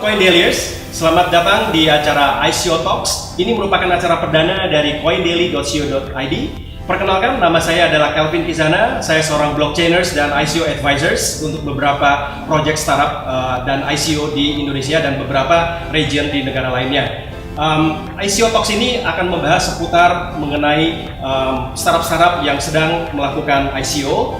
CoinDailiers, selamat datang di acara ICO Talks. Ini merupakan acara perdana dari coindaily.co.id. Perkenalkan, nama saya adalah Kelvin Kizana. Saya seorang blockchainers dan ICO advisors untuk beberapa project startup dan ICO di Indonesia dan beberapa region di negara lainnya. ICO Talks ini akan membahas seputar mengenai startup-startup yang sedang melakukan ICO,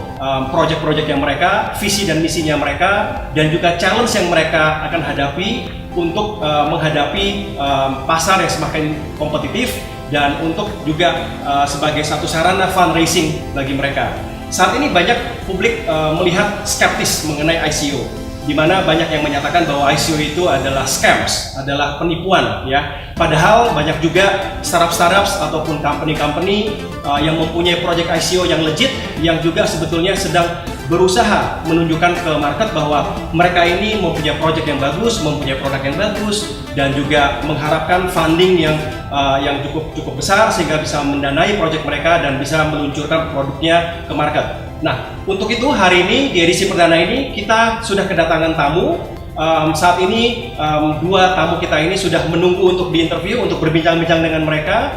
project-project yang mereka, visi dan misinya mereka, dan juga challenge yang mereka akan hadapi untuk menghadapi pasar yang semakin kompetitif dan untuk juga sebagai satu sarana fundraising bagi mereka. Saat ini banyak publik melihat skeptis mengenai ICO, di mana banyak yang menyatakan bahwa ICO itu adalah scams, adalah penipuan, ya. Padahal banyak juga startup ataupun company yang mempunyai project ICO yang legit, yang juga sebetulnya sedang berusaha menunjukkan ke market bahwa mereka ini mempunyai project yang bagus, mempunyai produk yang bagus, dan juga mengharapkan funding yang cukup besar sehingga bisa mendanai project mereka dan bisa meluncurkan produknya ke market. Nah, untuk itu hari ini di edisi perdana ini kita sudah kedatangan tamu. Saat ini dua tamu kita ini sudah menunggu untuk diinterview, untuk berbincang-bincang dengan mereka.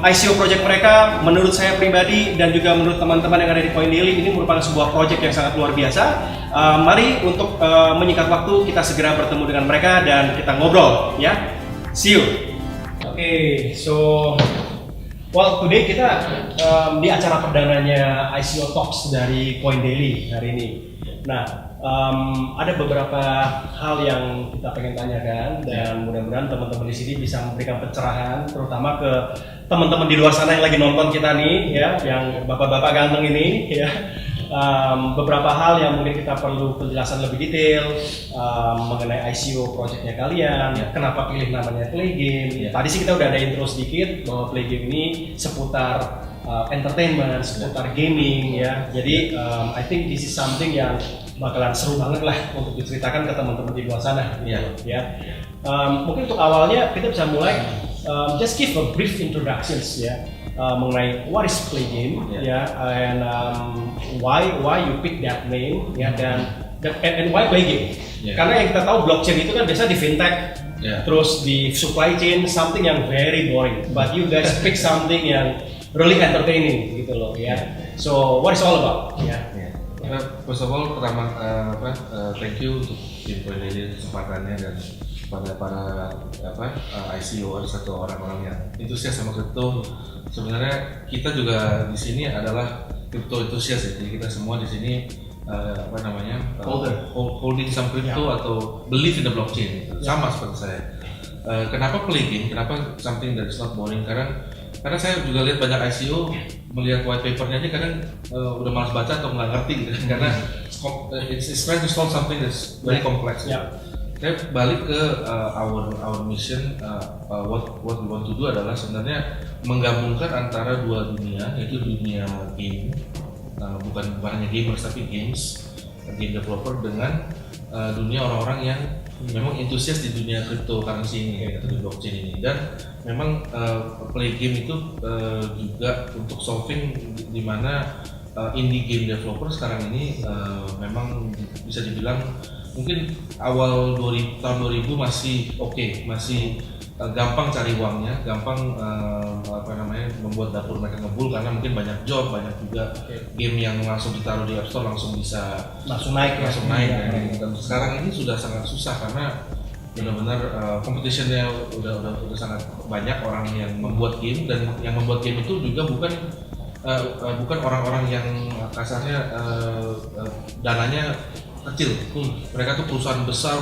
ICO project mereka menurut saya pribadi dan juga menurut teman-teman yang ada di CoinDaily ini merupakan sebuah project yang sangat luar biasa. Mari untuk menyingkat waktu kita segera bertemu dengan mereka dan kita ngobrol, ya. See you. Oke, so today kita di acara perdananya ICO Talks dari CoinDaily hari ini. Nah, ada beberapa hal yang kita pengen tanyakan dan mudah-mudahan teman-teman di sini bisa memberikan pencerahan, terutama ke teman-teman di luar sana yang lagi nonton kita nih, ya, yang bapak-bapak ganteng ini, ya. Beberapa hal yang mungkin kita perlu penjelasan lebih detail mengenai ICO projectnya kalian, kenapa pilih namanya Playgame. Tadi sih kita udah ada intro sedikit bahwa Playgame ini seputar entertainment, seputar gaming, ya. Jadi I think this is something yang bakalan seru banget lah untuk diceritakan ke teman-teman di luar sana, ya. Mungkin untuk awalnya kita bisa mulai just give a brief introductions, ya. Mengenai what is Playgame, and why you pick that name, and why Playgame. Karena yang kita tahu blockchain itu kan biasa di fintech, terus di supply chain something yang very boring, but you guys pick something yang really entertaining gitu loh, ya. So what is all about? First of all, pertama thank you untuk tim CoinDaily kesempatannya dan pada ICO atau orang-orang yang antusias sama kripto. Sebenarnya kita juga di sini adalah kripto antusias, ya. Jadi kita semua di sini holding some crypto atau believe in the blockchain, sama seperti saya. Kenapa Playgame? Kenapa something that is not boring? Karena saya juga lihat banyak ICO, melihat white papernya aja kadang udah malas baca atau nggak ngerti gitu. Karena it's trying to solve something that's very complex. Saya balik ke our mission, what we want to do adalah sebenarnya menggabungkan antara dua dunia, yaitu dunia game, bukan hanya gamers tapi game developer, dengan dunia orang-orang yang memang antusias di dunia cryptocurrency ini atau di blockchain ini. Dan memang Playgame itu juga untuk solving di mana indie game developer sekarang ini memang bisa dibilang mungkin awal tahun 2000 masih masih gampang cari uangnya, gampang membuat dapur mereka ngebul karena mungkin banyak job, banyak juga game yang langsung ditaruh di App Store langsung bisa naik. Dan sekarang ini sudah sangat susah karena benar-benar competitionnya udah sangat banyak orang yang membuat game, dan yang membuat game itu juga bukan orang-orang yang kasarnya dananya kecil. Mereka tuh perusahaan besar,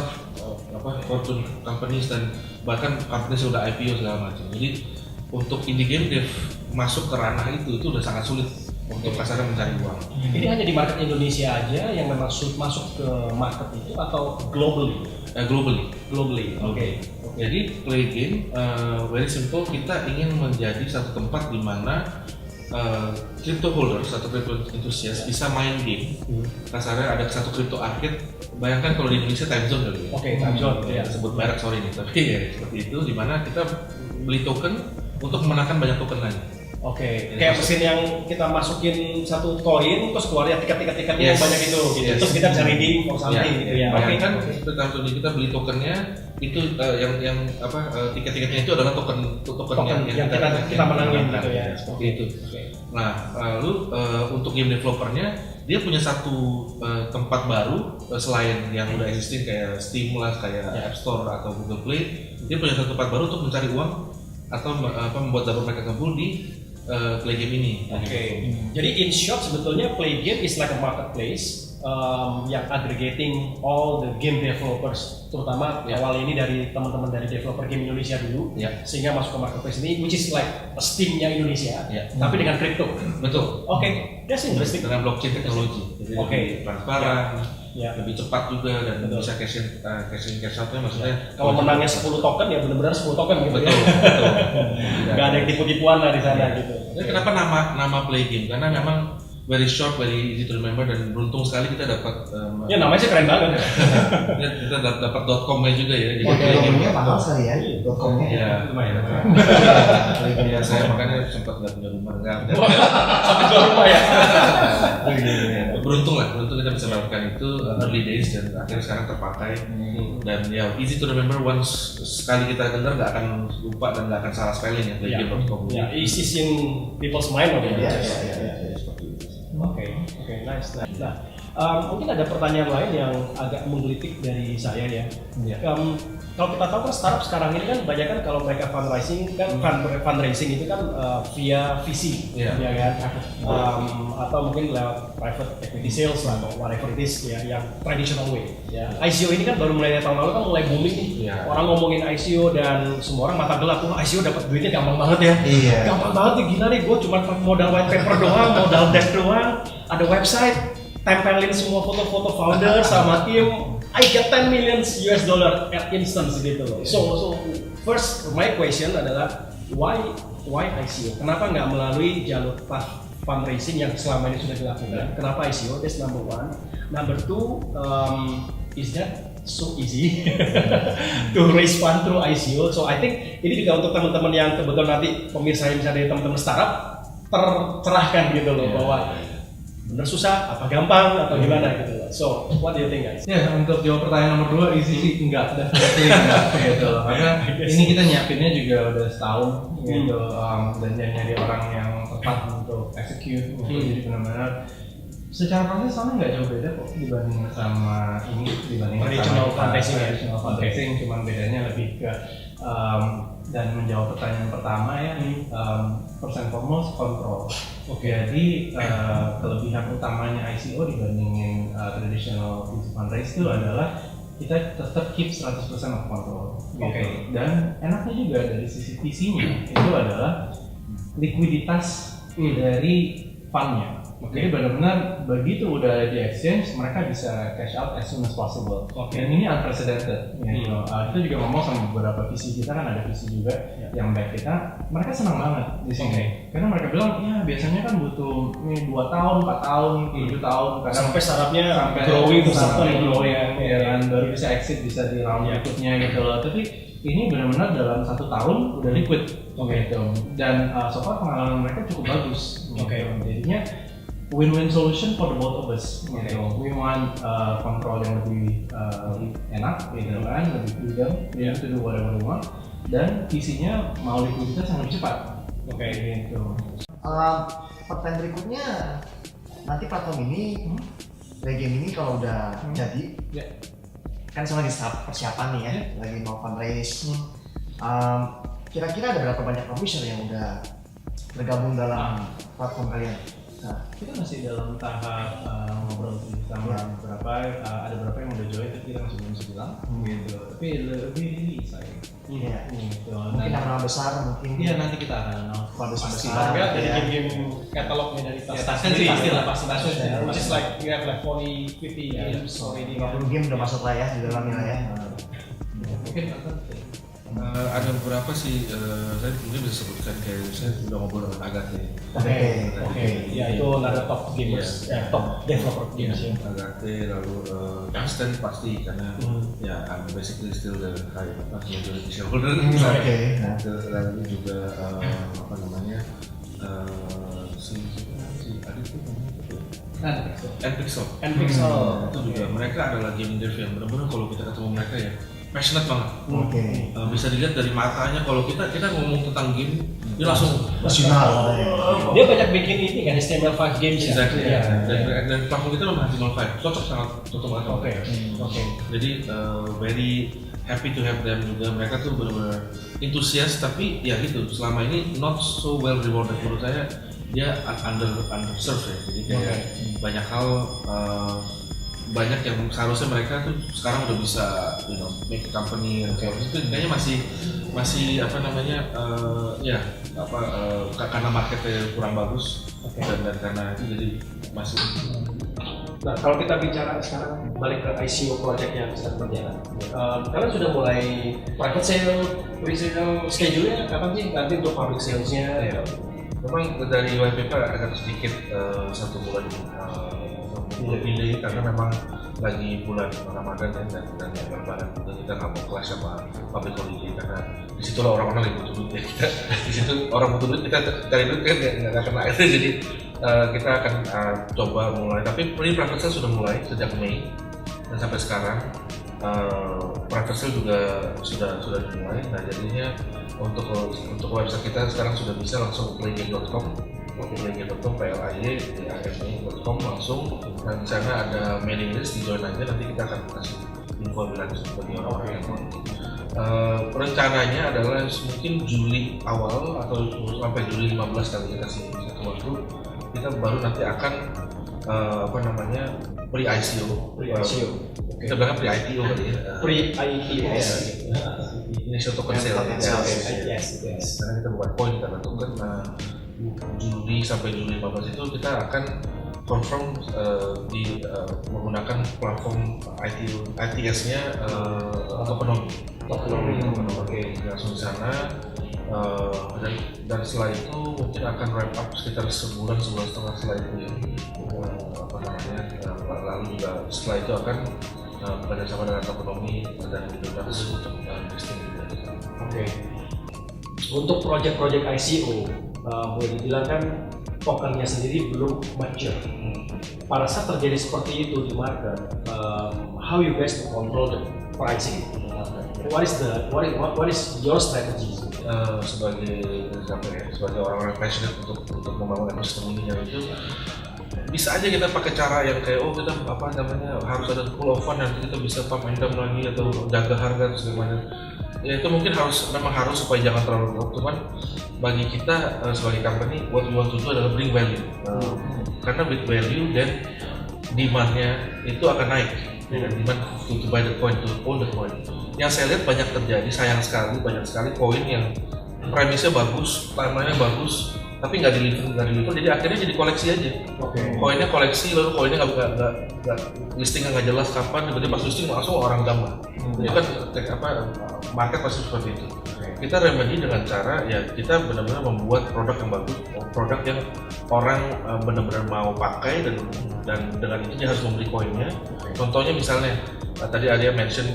fortune companies, dan bahkan companies sudah IPO segala macam. Jadi untuk indie game dev masuk ke ranah itu udah sangat sulit untuk kasarnya mencari uang. Ini hanya di market Indonesia aja yang memang sulit masuk ke market itu atau globally? Globally. Oke. Jadi Playgame very simple, kita ingin menjadi satu tempat di mana crypto holders atau crypto enthusiast bisa main game. Kasarnya ada satu crypto arcade. Bayangkan kalau di Indonesia time zone kali ya. Time zone. Sebut merek sorry nih, tapi ya seperti itu, di mana kita beli token untuk memenangkan banyak token lagi. Oke, kayak mesin yang kita masukin satu koin terus keluarnya tiket-tiket yang banyak itu, gitu. Yes. Terus kita bisa redeem for something gitu ya. Oke, Kan kita beli tokennya itu yang tiket-tiketnya itu adalah token yang kita menangin gitu ya. Seperti itu. Nah, lalu untuk game developernya dia punya satu tempat baru selain yang udah existing kayak Steam lah, kayak App Store atau Google Play. Dia punya satu tempat baru untuk mencari uang atau membuat double market pool di play game ini. Oke. Jadi in short sebetulnya play game is like a marketplace yang aggregating all the game developers, terutama awal ini dari teman-teman dari developer game Indonesia dulu, sehingga masuk ke marketplace ini, which is like a Steam-nya Indonesia, tapi dengan crypto. Betul. Oke, that's interesting. Dengan blockchain teknologi, jadi lebih transparan, lebih cepat juga dan bisa cash out-nya maksudnya. Kalau menangnya 10 token ya benar-benar 10 token gitu. Betul. Gak ada yang tipu-tipuan lah di sana gitu. Jadi kenapa nama play game? Karena memang very short, very easy to remember dan beruntung sekali kita dapat. Ya namanya sih keren banget. Kita dapat .com-nya juga ya. Jadi play game-nya mahal sekali ya, .com-nya. Iya, lumayan. Ya saya makanya sempat nggak punya rumah nggak. Sampai jual rumah ya. Beruntung kita bisa melakukan itu early days dan akhirnya sekarang terpakai. Dan ya easy to remember, once sekali kita dengar nggak akan lupa dan nggak akan salah spelling ya playgame.com. Ya, easy in people's mind loh. Iya. Oke, nice. Nah, mungkin ada pertanyaan lain yang agak menggelitik dari saya ya. Kalau kita tahu kan startup sekarang ini kan banyak kan kalau mereka fundraising itu kan via VC, ya kan, atau mungkin lewat private equity sales lah atau whatever it is ya, yang traditional way. Ya. ICO ini kan baru mulai tahun lalu kan mulai booming nih. Orang ngomongin ICO dan semua orang mata gelap, ICO dapat duitnya gampang banget ya. Gampang banget nih, gila nih, gue cuma modal white paper doang, modal deck doang, ada website, tempelin semua foto-foto founder sama tim, I get 10 million US dollar at instance gitu loh. So first my question adalah why ICO? Kenapa nggak melalui jalur fundraising yang selama ini sudah dilakukan? Kenapa ICO? That's number one. Number two, is that so easy to raise fund through ICO? So I think ini juga untuk teman-teman yang kebetulan nanti pemirsa misalnya dari teman-teman startup tercerahkan gitu loh bahwa bener susah, apa gampang, atau gimana gitu loh. So, what do you think guys? Ya, untuk jawab pertanyaan nomor 2, easy sih enggak, definitely enggak gitu loh. Karena ini kita nyiapinnya juga udah setahun gitu, dan nyari orang yang tepat untuk execute, jadi benar-benar secara proses sama nggak jauh beda kok dibanding sama traditional fundraising, cuman bedanya lebih ke dan menjawab pertanyaan pertama ya, first and foremost control. Jadi kelebihan utamanya ICO dibandingin traditional fundraise itu adalah kita tetap keep 100% of control. Gitu. Dan enaknya juga dari sisi VC-nya itu adalah likuiditas dari fund-nya. Jadi benar-benar begitu udah di exchange, mereka bisa cash out as soon as possible. Dan ini unprecedented. Gitu. Kita juga ngomong sama beberapa VC kita, kan ada VC juga yang back kita, mereka senang banget di sini. Karena mereka bilang, ya biasanya kan butuh 2 tahun, 4 tahun, 7 tahun. Sampai startupnya growing ya kan, baru bisa exit, bisa di round berikutnya gitu loh. Tapi ini benar-benar dalam 1 tahun udah liquid. Gitu. Dan so far pengalaman mereka cukup bagus. Jadinya win-win solution for the both of us. Gitu. We want control yang lebih enak, gitu kan, lebih freedom, to do whatever we want. Dan visinya mau likuiditas yang lebih cepat. Gitu. Pertanyaan berikutnya, nanti platform ini, play game ini kalau udah jadi, kan semua lagi persiapan nih ya, lagi mau fundraise. Kira-kira ada berapa banyak publisher yang udah bergabung dalam platform kalian? Nah, kita masih dalam tahap ngobrol sama beberapa, ada beberapa yang udah join tapi kita masih belum bisa bilang gitu. Tapi lebih exciting. Gitu. Mungkin nama besar mungkin. Iya, nanti kita akan announce besar. Enggak dari game-game katalognya dari pasti lah. Which is like you have like 40-50 games already. 50 game udah masuk lah ya di dalamnya ya. Mungkin ada beberapa sih, saya mungkin bisa sebutkan kayak saya udah ngobrol dengan Agate. Ya itu ada top gamers, top developer games ya. Agate, lalu Constant pasti karena ya I'm basically still the majority shareholder. Oke. Lalu juga apa namanya si Adit itu Npixel. Npixel itu juga mereka adalah game dev yang benar-benar kalau kita ketemu mereka ya passionate banget. Bisa dilihat dari matanya kalau kita ngomong tentang game dia langsung nasional. Dia banyak bikin ini kan HTML5 games. Exactly. Ya. Dan platform kita memang HTML5 sangat cocok banget. Oke. Jadi very happy to have them juga. Mereka tuh benar-benar antusias tapi ya gitu selama ini not so well rewarded menurut saya. Dia underserved ya. Jadi kayak banyak hal banyak yang seharusnya mereka tuh sekarang udah bisa make a company itu kayaknya masih apa namanya karena marketnya kurang bagus dan karena itu jadi masih. Nah, kalau kita bicara sekarang balik ke ICO project yang sedang berjalan, kalian sudah mulai private sale, pre-sale, schedule-nya kapan sih nanti untuk public sales-nya? Ya. Memang dari white paper agak sedikit 1 bulan delay karena memang lagi bulan Ramadan dan Lebaran juga kita nggak mau clash sama public holiday karena disitulah orang-orang yang butuh duit ya kita di situ orang butuh duit kita cari duit kan nggak kena itu jadi kita akan coba mulai tapi private sale sudah mulai sejak Mei dan sampai sekarang private sale juga sudah dimulai. Nah jadinya untuk website kita sekarang sudah bisa langsung playgame.com playgame.com langsung dan di sana ada mailing list, di join aja nanti kita akan kasih info lanjut bagi orang-orang yang mau. Rencananya adalah mungkin Juli awal atau sampai Juli 15 kali kita kasih satu waktu kita baru nanti akan pre-ICO. Kita bilang pre-IPO kali ya. Pre-IPO. Initial token sale. Yes. Karena kita buat poin karena token. Juli sampai Juli 15 itu kita akan confirm menggunakan platform ITS-nya Tokenomic. Langsung di sana dan setelah itu mungkin akan wrap up sekitar sebulan setengah setelah itu ya. Lalu juga setelah itu akan bekerjasama dengan Tokenomic dan Binance untuk listing juga. Oke. Untuk project-project ICO boleh dibilang kan tokennya sendiri belum mature. Pada saat terjadi seperti itu di market, how you guys to control the pricing? What is your strategy? Sebagai orang-orang passionate untuk membangun ekosistem ini yang itu bisa aja kita pakai cara yang kayak kita harus ada pool of fund nanti kita bisa pump and dump lagi atau jaga harga dan sebagainya. Ya itu mungkin memang harus supaya jangan terlalu drop. Cuman bagi kita sebagai company, what we want to do adalah bring value. Karena with value dan demand-nya itu akan naik. Demand to buy the coin, to hold the coin. Yang saya lihat banyak terjadi, sayang sekali banyak sekali koin yang premisnya bagus, timeline-nya bagus, tapi nggak deliver, jadi akhirnya jadi koleksi aja. Koinnya koleksi, lalu koinnya nggak listingnya nggak jelas kapan, tiba-tiba pas listing langsung orang gambar. Itu kan market pasti seperti itu. Kita remedy dengan cara ya kita benar-benar membuat produk yang bagus, produk yang orang benar-benar mau pakai dan dengan itu dia harus membeli koinnya. Contohnya misalnya tadi ada yang mention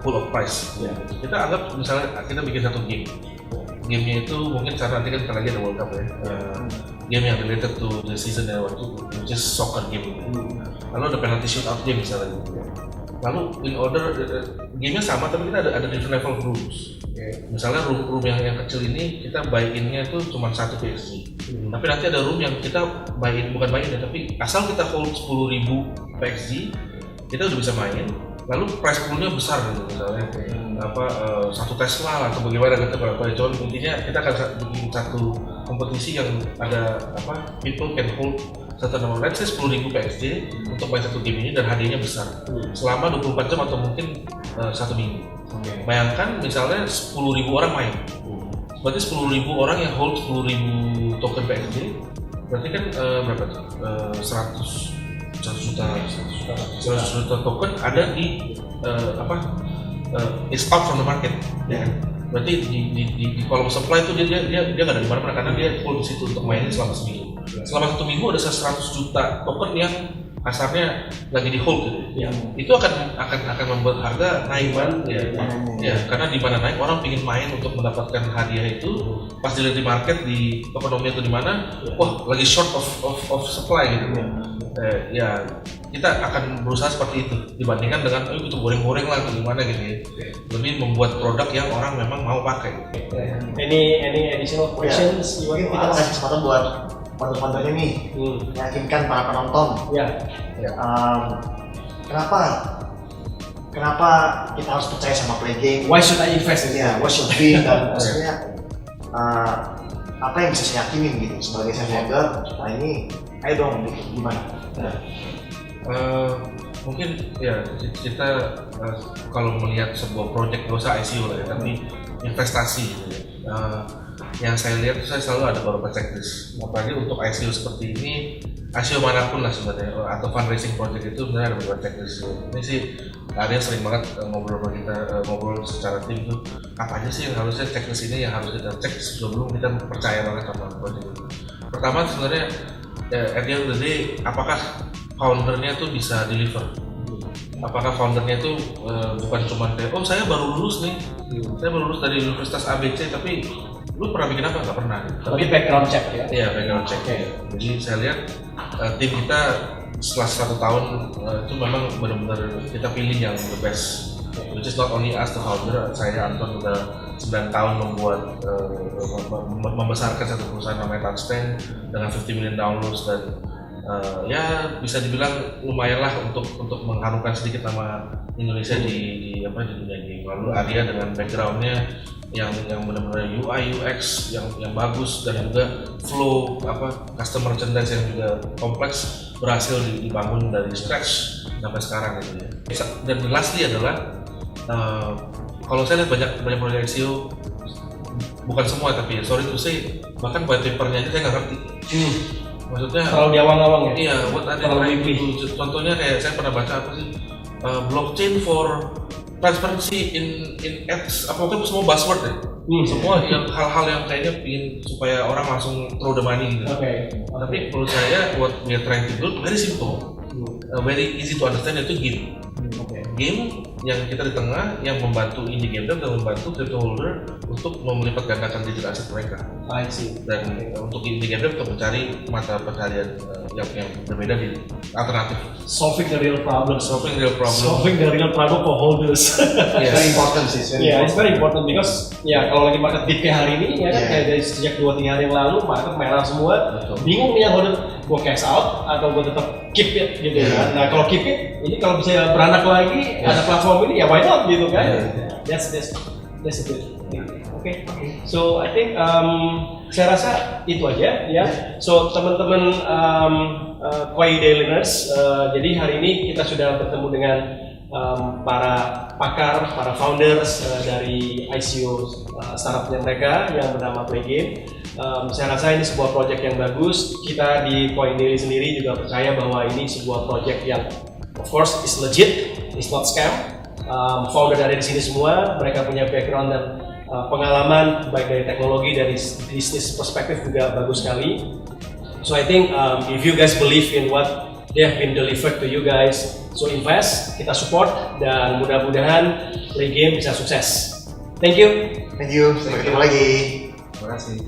pool of price. Kita anggap misalnya kita bikin satu game. Gamenya itu mungkin karena nanti kan kita lagi ada World Cup ya, game yang related to the season ya waktu which is soccer game. Lalu ada penalty shootout game misalnya gitu. Lalu in order gamenya sama tapi kita ada different level of rules. Misalnya room yang kecil ini kita buy-in-nya itu cuma 1 PXG. Tapi nanti ada room yang kita bukan buy-in ya, tapi asal kita hold 10.000 PXG kita udah bisa main. Lalu price pool-nya besar gitu misalnya satu Tesla atau bagaimana gitu kalau intinya kita akan bikin satu kompetisi yang ada people can hold satu nomor let's say 10.000 PXG untuk main satu game ini dan hadiahnya besar selama 24 jam atau mungkin 1 minggu. Bayangkan misalnya 10.000 orang main, berarti 10.000 orang yang hold 10.000 token PXG berarti kan berapa tuh 100 juta token ada di is out from the market ya kan? Berarti di kolom supply itu dia nggak ada di mana-mana karena dia full di situ untuk mainin selama seminggu. Selama 1 minggu ada 100 juta token yang kasarnya lagi di hold gitu. Ya. Itu akan membuat harga naik kan ya, karena di mana naik orang ingin main untuk mendapatkan hadiah itu pas dilihat di market di ekonomi itu di mana wah lagi short of supply gitu. Ya kita akan berusaha seperti itu dibandingkan dengan itu goreng-goreng lah atau gimana gitu ya. Lebih membuat produk yang orang memang mau pakai. Any additional questions? Mungkin kita kasih kesempatan buat founder-foundernya nih, meyakinkan para penonton. Kenapa kita harus percaya sama Play Game? Why should I invest in it? What should be dan maksudnya apa yang bisa saya yakinin gitu sebagai saya founder. Nah ini, ayo dong, gimana? Mungkin ya kita kalau melihat sebuah project nggak usah ICO lah ya, tapi investasi gitu ya. Yang saya lihat saya selalu ada beberapa checklist, apalagi untuk ICO seperti ini, ICO manapun lah sebenarnya atau fundraising project itu sebenarnya ada beberapa checklist. Ini sih ada yang sering banget ngobrol secara tim tuh apa aja sih yang harusnya checklist ini yang harus kita cek sebelum kita percaya banget sama project itu. Pertama sebenarnya at the end of the day, apakah foundernya tuh bisa deliver? Apakah foundernya tuh bukan cuma kayak saya baru lulus nih, saya baru lulus dari Universitas ABC, tapi lu pernah bikin apa? Nggak pernah. Tapi background check ya? Iya, background check. Jadi saya lihat tim kita setelah 1 tahun itu memang benar-benar kita pilih yang the best. Which is not only us the founder, saya Anton udah 9 tahun membuat membesarkan satu perusahaan namanya Touchstand dengan 50 million downloads dan ya bisa dibilang lumayan lah untuk mengharumkan sedikit nama Indonesia di dunia game. Lalu Arya dengan backgroundnya yang benar-benar UI UX yang bagus dan juga flow custom merchandise yang juga kompleks berhasil dibangun dari scratch sampai sekarang gitu ya. Dan lastly adalah kalau saya lihat banyak proyek ICO, bukan semua tapi sorry to say, bahkan white papernya aja saya nggak ngerti. Maksudnya terlalu di awang-awang ya? Iya, buat ada contohnya kayak saya pernah baca apa sih blockchain for transparency in ads, apa semua buzzword ya. Semua yang hal-hal yang kayaknya ingin supaya orang langsung throw the money gitu. Tapi menurut saya what we are trying to do very simple, very easy to understand, itu game. Game yang kita di tengah yang membantu indie game dan membantu crypto holder untuk melipat gandakan digital asset mereka. I see. Dan untuk indie game untuk mencari mata pencarian yang berbeda di alternatif. Solving the real problem. Solving the real problem for holders. Yes. Very important sih. It's very important because kalau lagi market dip kayak hari ini ya kan kayak dari sejak 2-3 hari yang lalu market merah semua. Bingung nih yang holder gue cash out atau gue tetap keep it gitu kan. Nah kalau keep it ini kalau bisa beranak lagi ada platform ini ya why not gitu kan. That's a good thing. Okay. So I think saya rasa itu aja ya. So teman-teman Koi Dailyers, jadi hari ini kita sudah bertemu dengan para pakar, para founders dari ICO startupnya mereka yang bernama Play Game. Saya rasa ini sebuah project yang bagus. Kita di Koi Daily sendiri juga percaya bahwa ini sebuah project yang of course is legit, it's not scam. Founder dari di sini semua, mereka punya background dan pengalaman baik dari teknologi, dari bisnis perspektif juga bagus sekali. So I think if you guys believe in what they have been delivered to you guys, so invest, kita support dan mudah-mudahan Play Game bisa sukses. Thank you. Sampai ketemu lagi. Terima kasih.